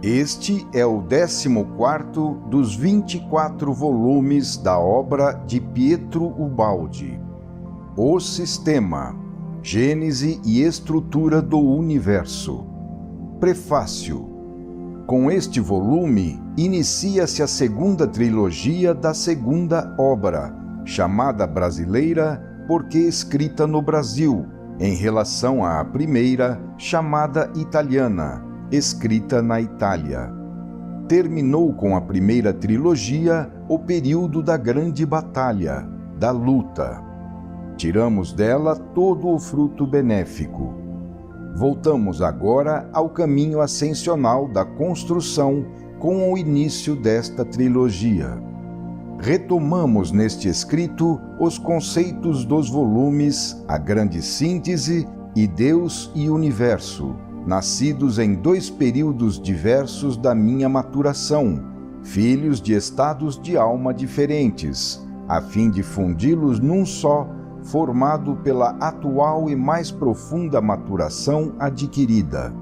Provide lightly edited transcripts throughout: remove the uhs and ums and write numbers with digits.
Este é o 14º dos 24 volumes da obra de Pietro Ubaldi. O Sistema, Gênese e Estrutura do Universo. Prefácio. Com este volume, inicia-se a segunda trilogia da segunda obra, chamada brasileira porque escrita no Brasil, em relação à primeira, chamada italiana, escrita na Itália. Terminou com a primeira trilogia o período da grande batalha, da luta. Tiramos dela todo o fruto benéfico. Voltamos agora ao caminho ascensional da construção com o início desta trilogia. Retomamos neste escrito os conceitos dos volumes A Grande Síntese e Deus e Universo, nascidos em 2 períodos diversos da minha maturação, filhos de estados de alma diferentes, a fim de fundi-los num só, formado pela atual e mais profunda maturação adquirida.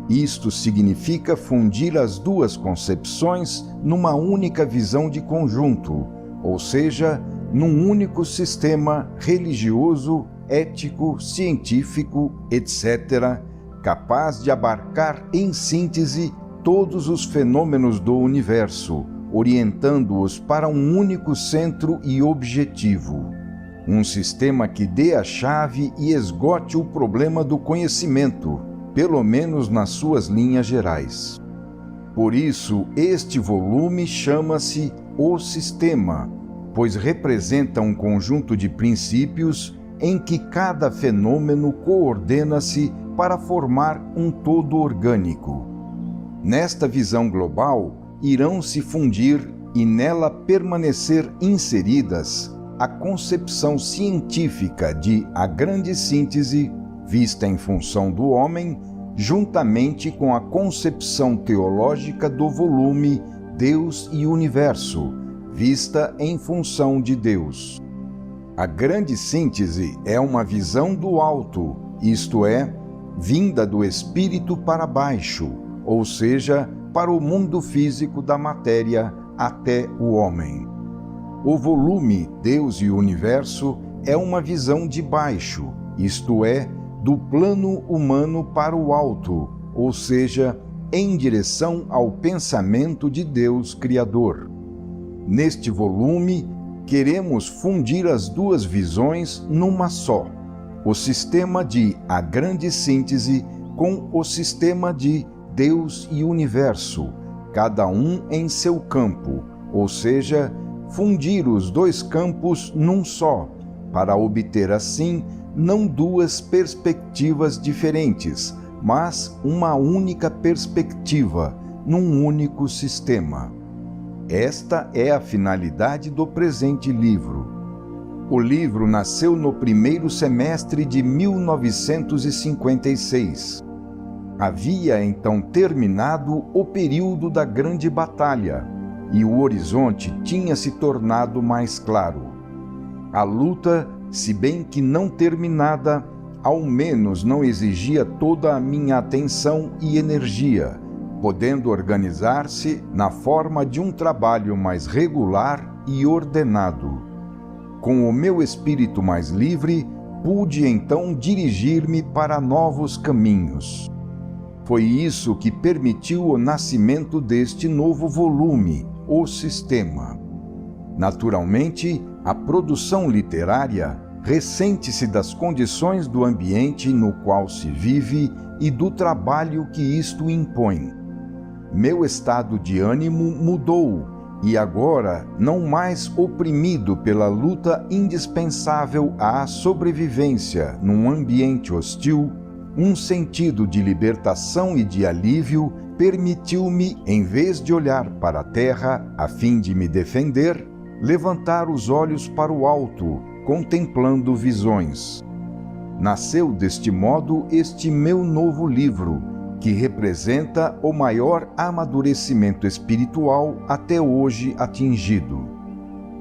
Isto significa fundir as 2 concepções numa única visão de conjunto, ou seja, num único sistema religioso, ético, científico, etc., capaz de abarcar em síntese todos os fenômenos do universo, orientando-os para um único centro e objetivo. Um sistema que dê a chave e esgote o problema do conhecimento, pelo menos nas suas linhas gerais. Por isso, este volume chama-se O Sistema, pois representa um conjunto de princípios em que cada fenômeno coordena-se para formar um todo orgânico. Nesta visão global, irão se fundir e nela permanecer inseridas a concepção científica de A Grande Síntese, vista em função do homem, juntamente com a concepção teológica do volume Deus e Universo, vista em função de Deus. A Grande Síntese é uma visão do alto, isto é, vinda do espírito para baixo, ou seja, para o mundo físico da matéria até o homem. O volume Deus e Universo é uma visão de baixo, isto é, do plano humano para o alto, ou seja, em direção ao pensamento de Deus Criador. Neste volume, queremos fundir as 2 visões numa só, o sistema de A Grande Síntese com o sistema de Deus e Universo, cada um em seu campo, ou seja, fundir os 2 campos num só, para obter assim não 2 perspectivas diferentes, mas uma única perspectiva, num único sistema. Esta é a finalidade do presente livro. O livro nasceu no primeiro semestre de 1956. Havia então terminado o período da Grande Batalha, e o horizonte tinha se tornado mais claro. A luta, se bem que não terminada, ao menos não exigia toda a minha atenção e energia, podendo organizar-se na forma de um trabalho mais regular e ordenado. Com o meu espírito mais livre, pude então dirigir-me para novos caminhos. Foi isso que permitiu o nascimento deste novo volume, O Sistema. Naturalmente, a produção literária ressente-se das condições do ambiente no qual se vive e do trabalho que isto impõe. Meu estado de ânimo mudou e agora, não mais oprimido pela luta indispensável à sobrevivência num ambiente hostil, um sentido de libertação e de alívio permitiu-me, em vez de olhar para a terra a fim de me defender, levantar os olhos para o alto, contemplando visões. Nasceu deste modo este meu novo livro, que representa o maior amadurecimento espiritual até hoje atingido.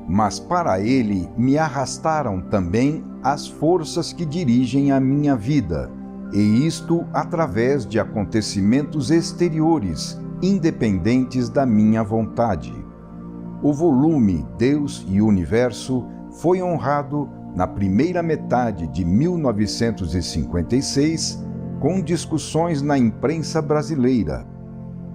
Mas para ele me arrastaram também as forças que dirigem a minha vida, e isto através de acontecimentos exteriores independentes da minha vontade. O volume Deus e Universo foi honrado na primeira metade de 1956, com discussões na imprensa brasileira.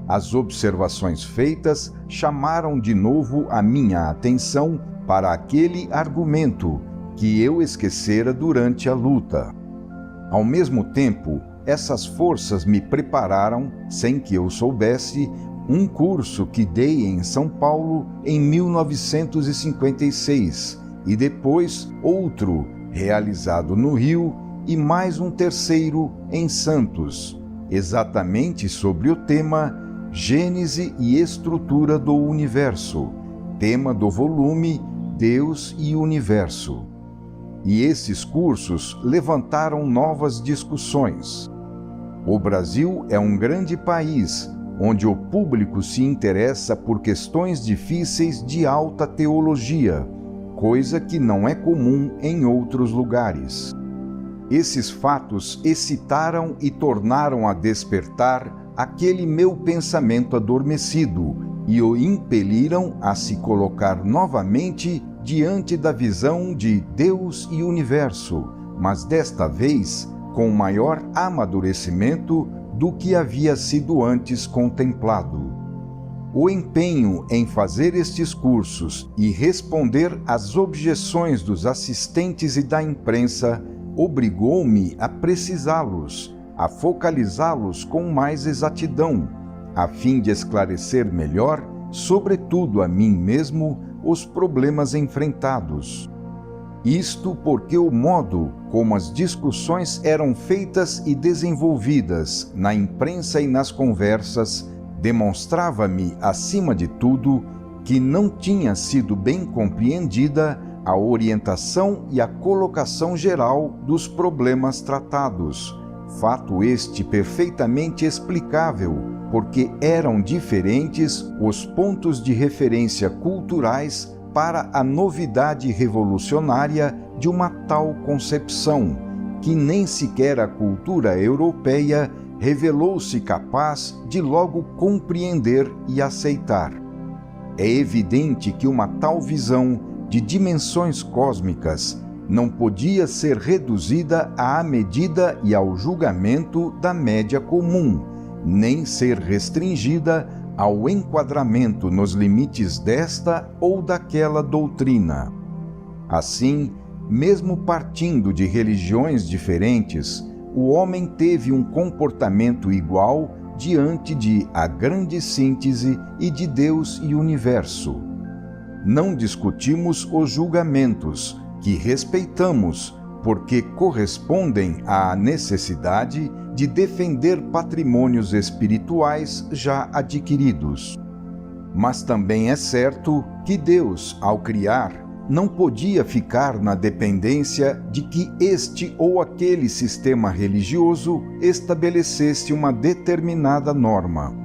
As observações feitas chamaram de novo a minha atenção para aquele argumento que eu esquecera durante a luta. Ao mesmo tempo, essas forças me prepararam, sem que eu soubesse, um curso que dei em São Paulo em 1956 e depois outro realizado no Rio e mais um terceiro em Santos, exatamente sobre o tema Gênese e Estrutura do Universo, tema do volume Deus e Universo. E esses cursos levantaram novas discussões. O Brasil é um grande país, onde o público se interessa por questões difíceis de alta teologia, coisa que não é comum em outros lugares. Esses fatos excitaram e tornaram a despertar aquele meu pensamento adormecido e o impeliram a se colocar novamente diante da visão de Deus e Universo, mas desta vez com maior amadurecimento do que havia sido antes contemplado. O empenho em fazer estes cursos e responder às objeções dos assistentes e da imprensa obrigou-me a precisá-los, a focalizá-los com mais exatidão, a fim de esclarecer melhor, sobretudo a mim mesmo, os problemas enfrentados. Isto porque o modo como as discussões eram feitas e desenvolvidas na imprensa e nas conversas demonstrava-me, acima de tudo, que não tinha sido bem compreendida a orientação e a colocação geral dos problemas tratados, fato este perfeitamente explicável, porque eram diferentes os pontos de referência culturais para a novidade revolucionária de uma tal concepção, que nem sequer a cultura europeia revelou-se capaz de logo compreender e aceitar. É evidente que uma tal visão de dimensões cósmicas não podia ser reduzida à medida e ao julgamento da média comum, nem ser restringida ao enquadramento nos limites desta ou daquela doutrina. Assim, mesmo partindo de religiões diferentes, o homem teve um comportamento igual diante de a grande síntese e de Deus e Universo. Não discutimos os julgamentos, que respeitamos, porque correspondem à necessidade de defender patrimônios espirituais já adquiridos. Mas também é certo que Deus, ao criar, não podia ficar na dependência de que este ou aquele sistema religioso estabelecesse uma determinada norma.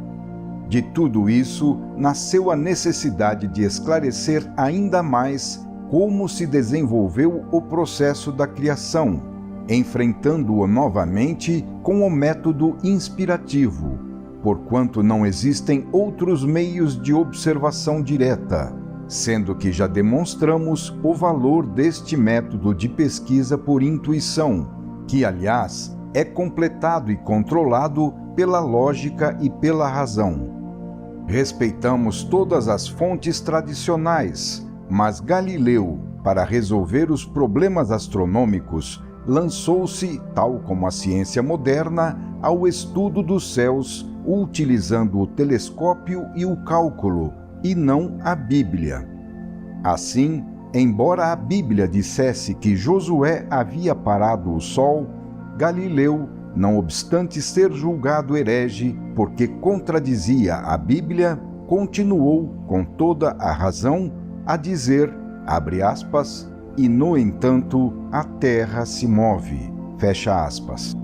De tudo isso, nasceu a necessidade de esclarecer ainda mais como se desenvolveu o processo da criação, enfrentando-o novamente com o método inspirativo, porquanto não existem outros meios de observação direta, sendo que já demonstramos o valor deste método de pesquisa por intuição, que, aliás, é completado e controlado pela lógica e pela razão. Respeitamos todas as fontes tradicionais, mas Galileu, para resolver os problemas astronômicos, lançou-se, tal como a ciência moderna, ao estudo dos céus, utilizando o telescópio e o cálculo, e não a Bíblia. Assim, embora a Bíblia dissesse que Josué havia parado o sol, Galileu, não obstante ser julgado herege porque contradizia a Bíblia, continuou, com toda a razão, a dizer, abre aspas, e no entanto a terra se move, fecha aspas.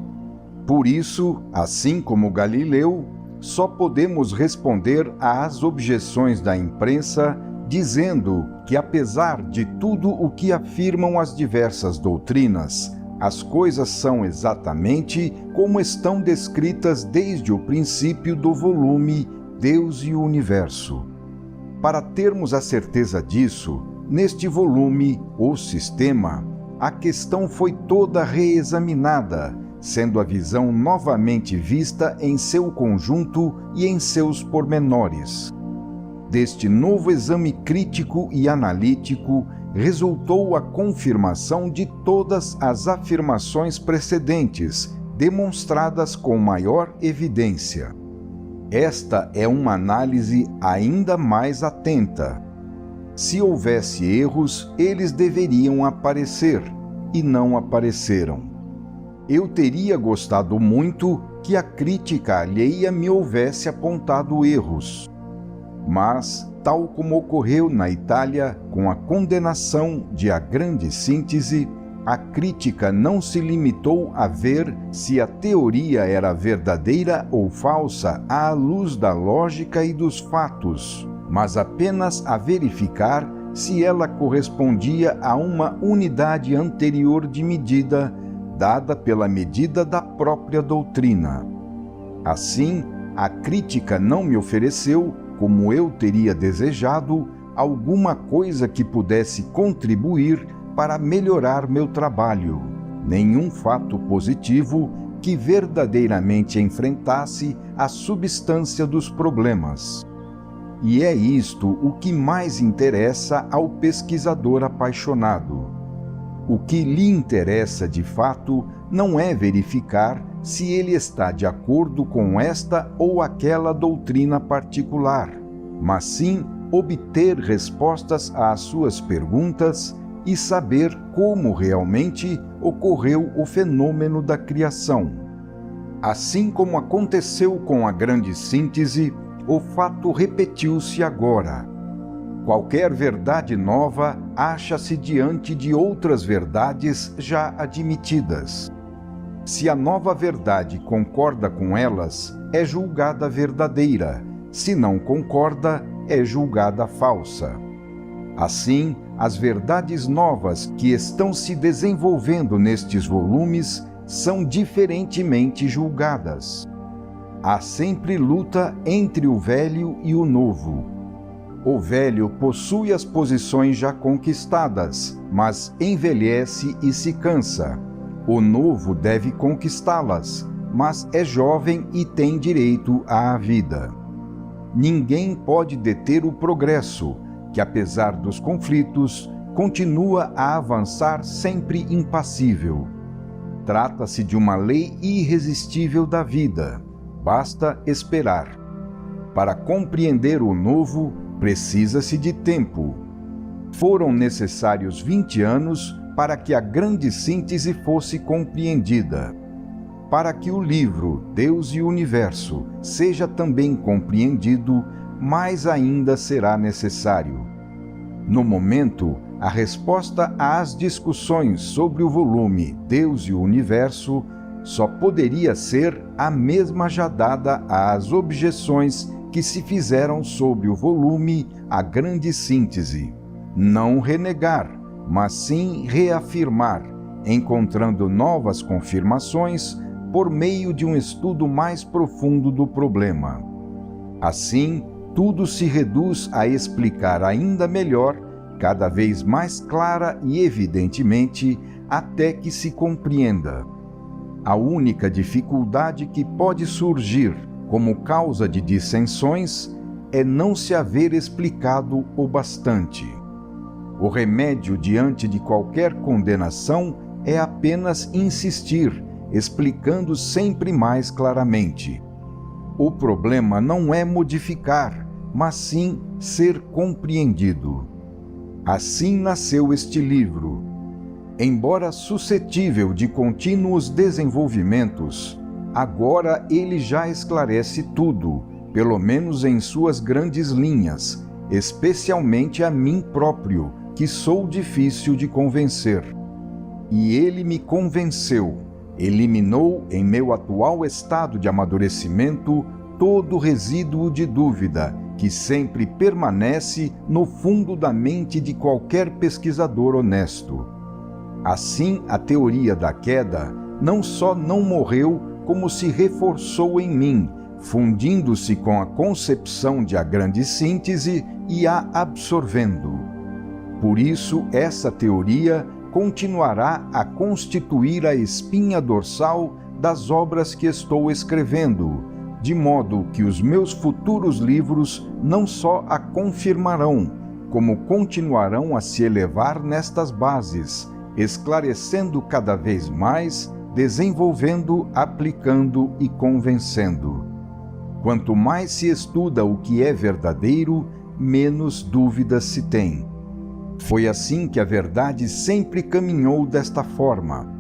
Por isso, assim como Galileu, só podemos responder às objeções da imprensa dizendo que, apesar de tudo o que afirmam as diversas doutrinas, as coisas são exatamente como estão descritas desde o princípio do volume Deus e o Universo. Para termos a certeza disso, neste volume, O Sistema, a questão foi toda reexaminada, sendo a visão novamente vista em seu conjunto e em seus pormenores. Deste novo exame crítico e analítico, resultou a confirmação de todas as afirmações precedentes, demonstradas com maior evidência. Esta é uma análise ainda mais atenta. Se houvesse erros, eles deveriam aparecer, e não apareceram. Eu teria gostado muito que a crítica alheia me houvesse apontado erros. Mas, tal como ocorreu na Itália com a condenação de A Grande Síntese, a crítica não se limitou a ver se a teoria era verdadeira ou falsa à luz da lógica e dos fatos, mas apenas a verificar se ela correspondia a uma unidade anterior de medida, dada pela medida da própria doutrina. Assim, a crítica não me ofereceu, como eu teria desejado, alguma coisa que pudesse contribuir para melhorar meu trabalho, nenhum fato positivo que verdadeiramente enfrentasse a substância dos problemas. E é isto o que mais interessa ao pesquisador apaixonado. O que lhe interessa de fato não é verificar se ele está de acordo com esta ou aquela doutrina particular, mas sim obter respostas às suas perguntas e saber como realmente ocorreu o fenômeno da criação. Assim como aconteceu com a Grande Síntese, o fato repetiu-se agora. Qualquer verdade nova acha-se diante de outras verdades já admitidas. Se a nova verdade concorda com elas, é julgada verdadeira. Se não concorda, é julgada falsa. Assim, as verdades novas que estão se desenvolvendo nestes volumes são diferentemente julgadas. Há sempre luta entre o velho e o novo. O velho possui as posições já conquistadas, mas envelhece e se cansa. O novo deve conquistá-las, mas é jovem e tem direito à vida. Ninguém pode deter o progresso, que apesar dos conflitos, continua a avançar sempre impassível. Trata-se de uma lei irresistível da vida. Basta esperar. Para compreender o novo, precisa-se de tempo. Foram necessários 20 anos para que a Grande Síntese fosse compreendida. Para que o livro Deus e o Universo seja também compreendido, mais ainda será necessário. No momento, a resposta às discussões sobre o volume Deus e o Universo só poderia ser a mesma já dada às objeções que se fizeram sobre o volume A Grande Síntese. Não renegar, mas sim reafirmar, encontrando novas confirmações por meio de um estudo mais profundo do problema. Assim, tudo se reduz a explicar ainda melhor, cada vez mais clara e evidentemente, até que se compreenda. A única dificuldade que pode surgir como causa de dissensões é não se haver explicado o bastante. O remédio diante de qualquer condenação é apenas insistir, explicando sempre mais claramente. O problema não é modificar, mas sim ser compreendido. Assim nasceu este livro. Embora suscetível de contínuos desenvolvimentos, agora ele já esclarece tudo, pelo menos em suas grandes linhas, especialmente a mim próprio, que sou difícil de convencer. E ele me convenceu, eliminou em meu atual estado de amadurecimento todo resíduo de dúvida que sempre permanece no fundo da mente de qualquer pesquisador honesto. Assim, a teoria da queda não só não morreu, como se reforçou em mim, fundindo-se com a concepção de a grande síntese e a absorvendo. Por isso, essa teoria continuará a constituir a espinha dorsal das obras que estou escrevendo, de modo que os meus futuros livros não só a confirmarão, como continuarão a se elevar nestas bases, esclarecendo cada vez mais, desenvolvendo, aplicando e convencendo. Quanto mais se estuda o que é verdadeiro, menos dúvidas se tem. Foi assim que a verdade sempre caminhou desta forma.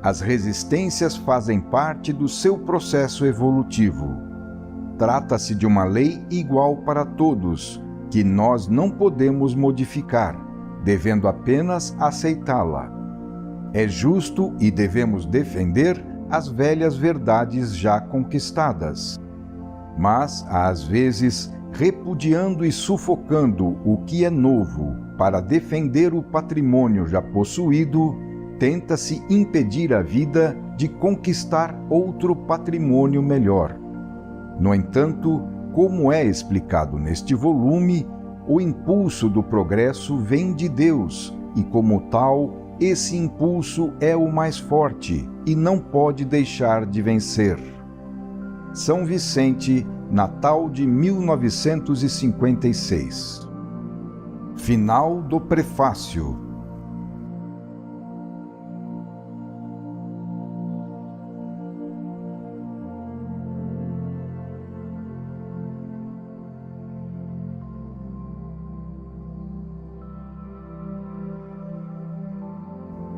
As resistências fazem parte do seu processo evolutivo. Trata-se de uma lei igual para todos, que nós não podemos modificar, devendo apenas aceitá-la. É justo e devemos defender as velhas verdades já conquistadas. Mas, às vezes, repudiando e sufocando o que é novo para defender o patrimônio já possuído, tenta-se impedir a vida de conquistar outro patrimônio melhor. No entanto, como é explicado neste volume, o impulso do progresso vem de Deus e, como tal, esse impulso é o mais forte e não pode deixar de vencer. São Vicente, Natal de 1956. Final do prefácio.